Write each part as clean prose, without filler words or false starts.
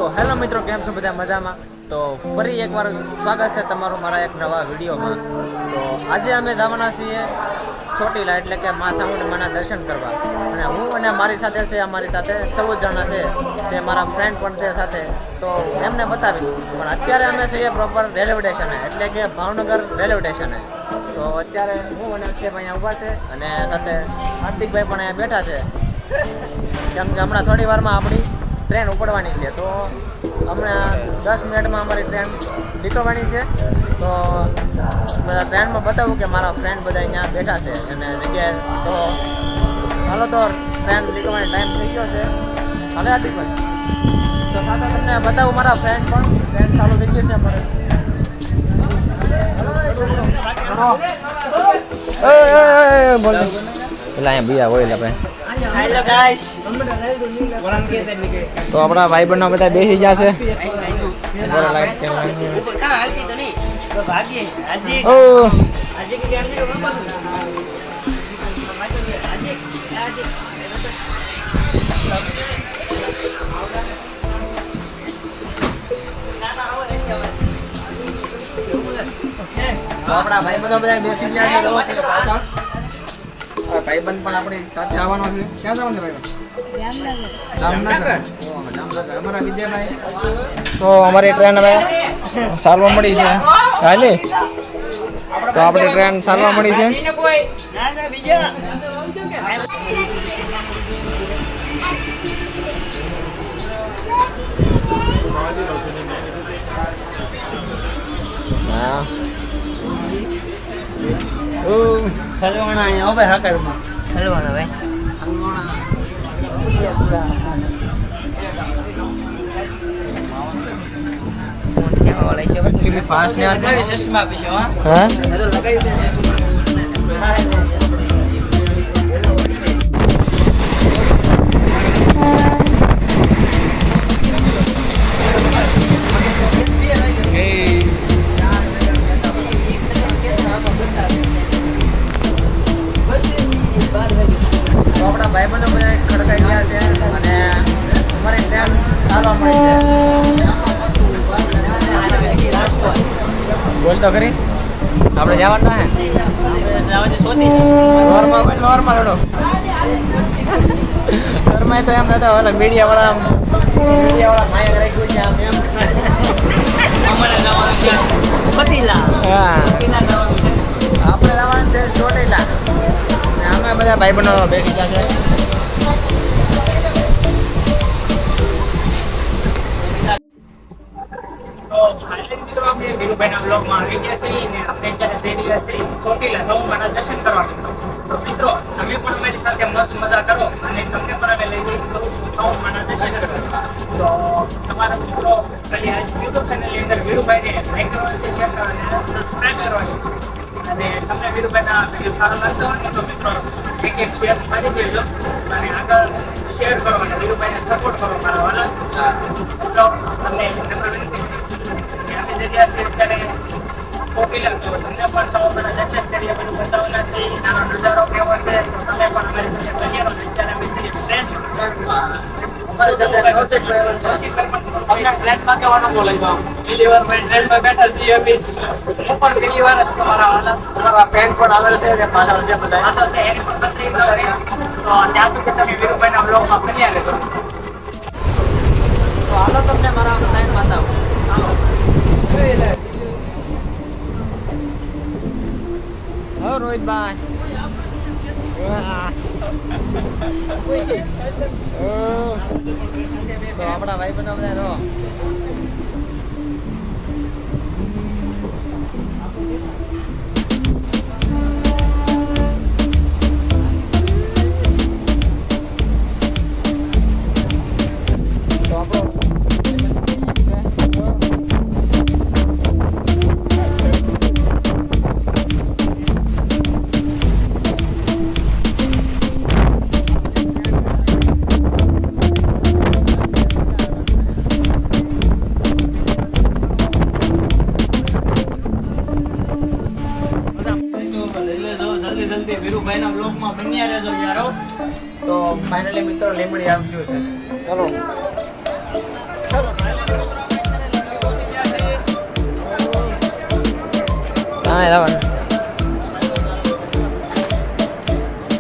તો હેલો મિત્રો, કેમ છો બધા? મજામાં? તો ફરી એકવાર સ્વાગત છે તમારું મારા એક નવા વિડીયોમાં. તો આજે અમે જવાના છીએ ચોટીલા, એટલે કે મા ચામુંડાના દર્શન કરવા. અને હું અને મારી સાથે છે, અમારી સાથે 14 જણા છે, તે મારા ફ્રેન્ડ પણ છે સાથે. તો એમને બતાવીશ. પણ અત્યારે અમે છીએ પ્રોપર રેલવે સ્ટેશને, એટલે કે ભાવનગર રેલવે સ્ટેશને. તો અત્યારે હું અને અક્ષયભાઈ અહીંયા ઊભા છે, અને સાથે હાર્દિકભાઈ પણ અહીંયા બેઠા છે, કેમ કે હમણાં થોડી વારમાં આપણી ટ્રેન ઉપડવાની છે. તો હમણાં 10 મિનિટમાં અમારી ટ્રેન નીકળવાની છે. તો ટ્રેનમાં બતાવું કે મારા ફ્રેન્ડ બધા અહીંયા બેઠા છે અને જગ્યાએ. તો હાલો, તો ટ્રેન નીકળવાનો ટાઈમ થઈ ગયો છે. હવે હાર્દિકભાઈ, તો સાથે તમને બતાવું મારા ફ્રેન્ડ પણ. ટ્રેન ચાલુ થઈ ગઈ છે અમારે. બોલ પેલા અહીંયા ભૈયા હોય એટલે ભાઈ. Hello guys. તો આપણા ભાઈ બહેનો બધા બેસી ગયા છે. આપણા ભાઈ બંધો બધા બેસી ગયા છે. ભાઈબંધ પણ આપણી સાથે આવવાનો છે. ક્યાં જવાનું છે ભાઈબંધ? જામનગર. અમારા વિજયભાઈ. તો અમારી ટ્રેન હવે ચાલવા મળી છે. હાલી તો આપણી ટ્રેન ચાલવા મળી છે. હા, હલવાણા અહીંયા હો ભાઈ, હાકરમાં હલવાણા ભાઈ. ચશ્મા પીછે હા લગાવી છે ચશ્મા. આપણા ભાઈબંધો બધા ખડકાઈ ગયા છે અને અમારી ટ્રેન ચાલવા મળી છે. બોલ તો ખરી, આપણે જવાનું ના હે નોરમાં લડો. શર્માય તો એમ થતો ઓલા મીડિયાવાળા માયક રાખ્યું છે આમ એમ. હા, આપણે જવાનું છે ચોટીલા. અમે બધા ભાઈબંધો બેસી ગયા છે. તો ફાઇનલી મિત્રો આપણે વીરુભાઈના બ્લોગમાં આવી ગયા છીએ અને આપણે અત્યારે જઈ રહ્યા છીએ ચોટીલા ચામુંડાના દર્શન કરવા. તો મિત્રો તમે પણ અમારી સાથે મસ્ત મજા કરો અને તમને પણ અમે લઈ જઈશું ચામુંડાના દર્શન કરવા. તો તમારા મિત્રો ખાલી આ યુટ્યુબ ચેનલની અંદર વીરુભાઈને લાઈક કરવાનું છે, શેર કરવાનું છે, સબસ્ક્રાઇબ કરવાનું છે. અને તમને વીરુભાઈના વિડીયો સારો લાગતો હોય તો મિત્રો એક શેર મારી દેજો અને આગળ શેર કરો અને વીરુભાઈને સપોર્ટ કરો મારા વાલા. તો તમને જગ્યા છે અત્યારે ચોટીલા. તો તમને પણ ચામુંડાના દર્શન કરીએ, બધું બતાવવાના છે. નાનો નજારો કેવો છે તમે પણ અમારી સાથે તૈયાર હો. અત્યારે અમે ટ્રેન ફ્લેટમાં કેવાનો બોલાઈ જાવ. પહેલી વાર ભાઈ ટ્રેનમાં બેઠા છીએ અમે. હું પણ પહેલી વાર જ છું મારા વાલા. અમારા ફ્રેન્ડ પણ આવેલ છે અને પાછળ છે બધા. પાછળ છે એની પણ તસવીર ઉતારી. તો ત્યાં સુધી તમે વીરુભાઈના બ્લોગમાં બન્યા રહેજો. તો હાલો તમને મારા ટ્રેન બતાવું. હો રોહિતભાઈ. તો આપણા ભાઈ બંધો બધા તો વીરુભાઈના બ્લોગમાં બન્યા રહેજો યારો. તો ફાઇનલી મિત્રો લીંબડી આવી ગયું છે. ચલો. હા જવાનું.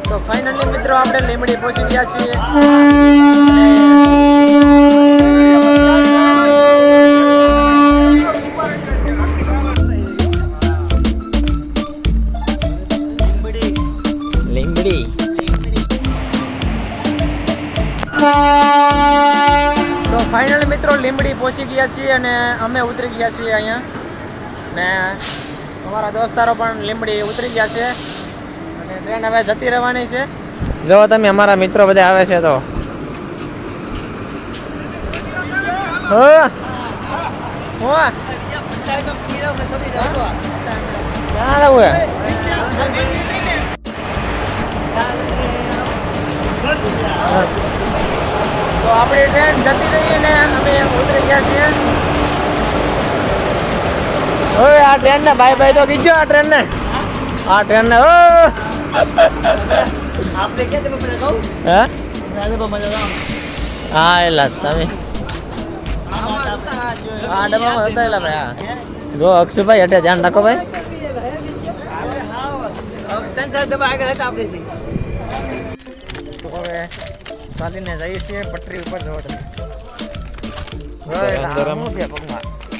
તો ફાઇનલી મિત્રો આપણે લીંબડી પહોંચી ગયા છીએ. લીંબડી તો ફાઇનલી મિત્રો લીંબડી પહોંચી ગયા છીએ અને અમે ઉતરી ગયા છીએ અહીંયા ને અમારા દોસ્તારો પણ લીંબડી ઉતરી ગયા છે અને ટ્રેન હવે જતી રહેવાની છે. જો તમે અમારા મિત્રો બધા આવે છે તો ક્યાં જવું હે? તો આપણી ટ્રેન જતી રહી ને અમે ઉતરી ગયા છીએ. ઓય આ ટ્રેન ને ભાઈ ભાઈ તો કીધો આ ટ્રેન ને ઓ આપણે કે તમે મને કહું હે રાજેબા મજા હા એલા તમે હા ડબ્બામાં હતા એલા ભાઈ હા જો અક્ષુભાઈ એટલે ધ્યાન રાખો ભાઈ. ત્રણ ચાર ડબ્બા આગળ હતા આપણે તો હવે ચાલીને જઈએ છીએ પટરી ઉપર જવો તમે.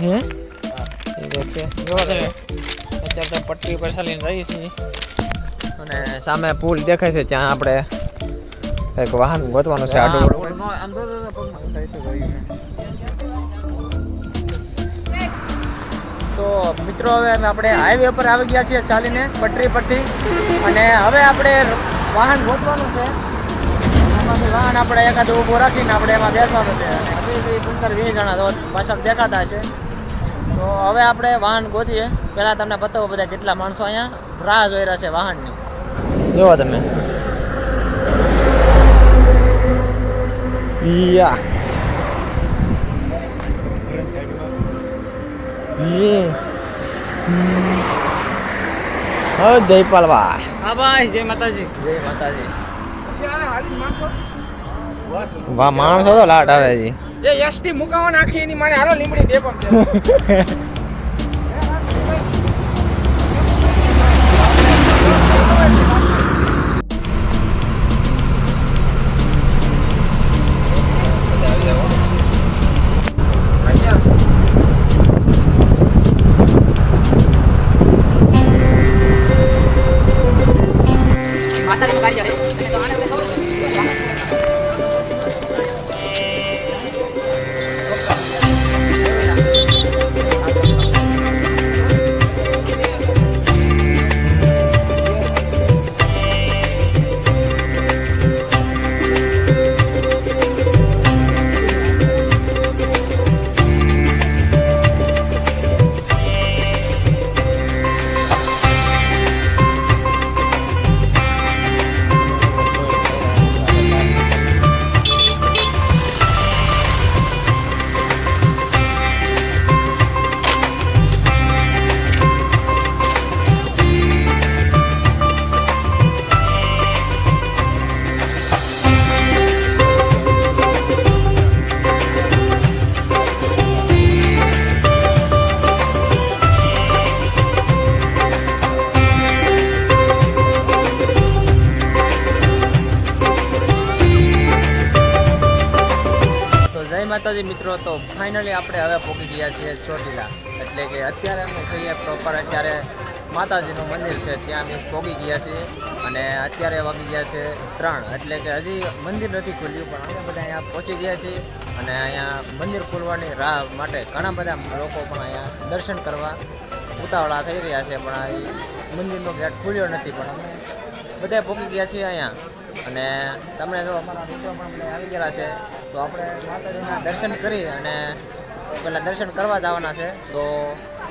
હે છે જો તમે અત્યારે તો પટરી ઉપર ચાલીને જઈએ છીએ અને સામે પુલ દેખાય છે ત્યાં આપણે એક વાહન ગોતવાનું છે આડું. તો મિત્રો હવે આપણે હાઈવે પર આવી ગયા છીએ ચાલીને પટરી પરથી અને હવે આપણે વાહન ગોતવાનું છે. એમાંથી વાહન આપણે એકાદું ઊભું રાખીને આપણે એમાં બેસવાનું છે અને 15-20 જણા તો પાછળ દેખાતા છે. તો હવે આપણે વાહન ગોતીએ. પહેલાં તમને બતાવો બધા કેટલા માણસો અહીંયા રાહ જોઈ રહ્યા છે વાહનની. જુઓ તમે યા જયપાલભાઈ. હા ભાઈ જય માતાજી. જય માતાજી. વાહ માણસો તો લાટ આવે છે. એ એસટી મુકાવા નાખી એની માને હાલો લીંબડી ડેપો માતાજી મિત્રો. તો ફાઇનલી આપણે હવે પહોંચી ગયા છીએ ચોટીલા. એટલે કે અત્યારે અમે છીએ પ્રોપર અત્યારે માતાજીનું મંદિર છે ત્યાં અમે પહોંચી ગયા છીએ અને અત્યારે વાગી ગયા છે 3. એટલે કે હજી મંદિર નથી ખુલ્યું પણ અમે બધા અહીંયા પહોંચી ગયા છીએ અને અહીંયા મંદિર ખોલવાની રાહ માટે ઘણા બધા લોકો પણ અહીંયા દર્શન કરવા ઉતાવળા થઈ રહ્યા છે પણ આ મંદિરનો ગેટ ખુલ્યો નથી પણ અમે બધા પહોંચી ગયા છીએ અહીંયા. અને તમને જો અમારા મિત્રો પણ બધા આવી ગયેલા છે તો આપણે માતાજીના દર્શન કરી અને પહેલાં દર્શન કરવા જવાના છે. તો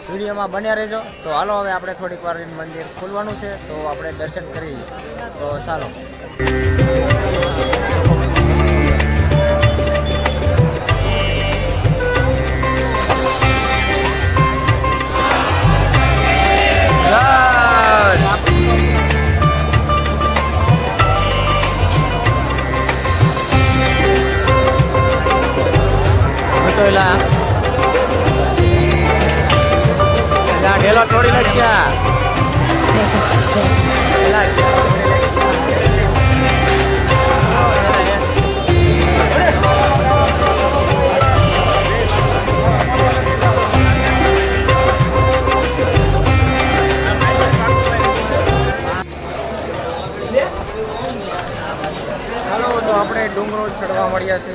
વિડીયોમાં બન્યા રહેજો. તો હાલો હવે આપણે થોડીક વાર મંદિર ખોલવાનું છે તો આપણે દર્શન કરીએ. તો ચાલો. પેલો તોડી નાખ્યા ચાલો તો આપણે ડુંગરો ચડવા મળ્યા છે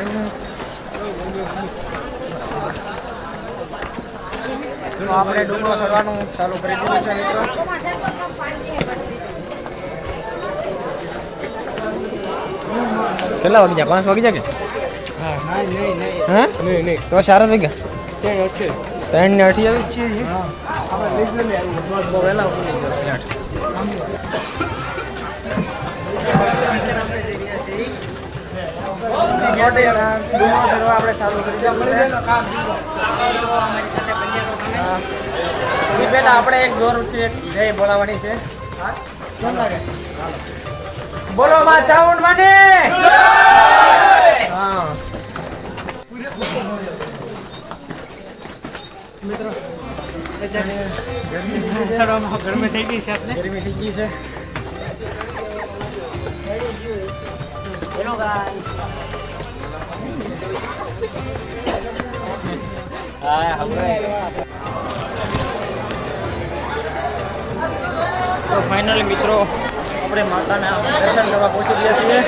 તો આપણે ડુંગરો ચડવાનું ચાલુ કરી દીધું છે મિત્રો કેટલા વાગી ગયા 5 વાગી ગયા કે હા નહીં તો 4 વાગ્યા 3 ને 8 આવી છીએ બહુ વહેલા ઉઠી ગયા ડુંગરો ચડવા આપણે ચાલુ કરી દીધું છે પહેલા આપણે એક જોરથી એક જય બોલાવવાની છે બોલો માં ચાઉંડ માને હા મિત્રો ગરમી થઈ ગઈ છે આપણે ગરમી થઈ ગઈ છે હેલો ગાઈસ તો ફાઇનલી મિત્રો આપણે માતાના દર્શન કરવા પહોંચી ગયા છીએ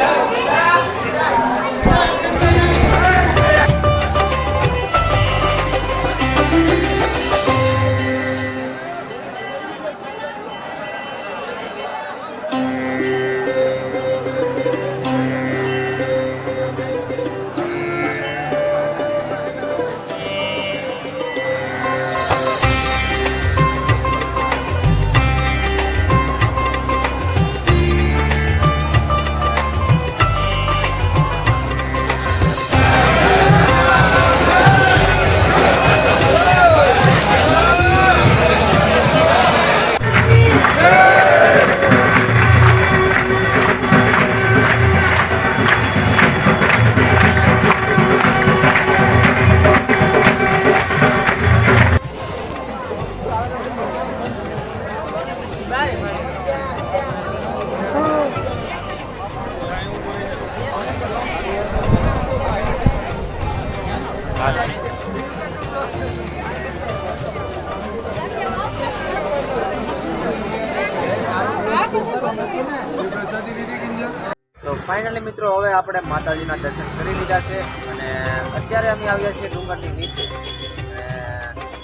તો ફાઇનલી મિત્રો હવે આપણે માતાજીના દર્શન કરી લીધા છે અને અત્યારે અમે આવ્યા છીએ ડુંગરની નીચે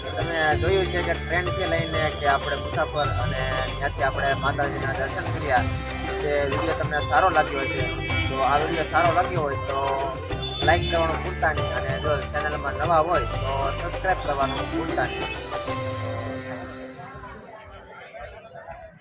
તમે જોયું છે કે ટ્રેનથી લઈને કે આપણે મુસાફર અને ત્યાંથી આપણે માતાજીના દર્શન કર્યા તે વિડીયો તમને સારો લાગ્યો છે તો આ વિડીયો સારો લાગ્યો હોય તો લાઈક કરવાનું ભૂલતા નહીં અને જો ચેનલમાં નવા હોય તો સબસ્ક્રાઈબ કરવાનું ભૂલતા નહીં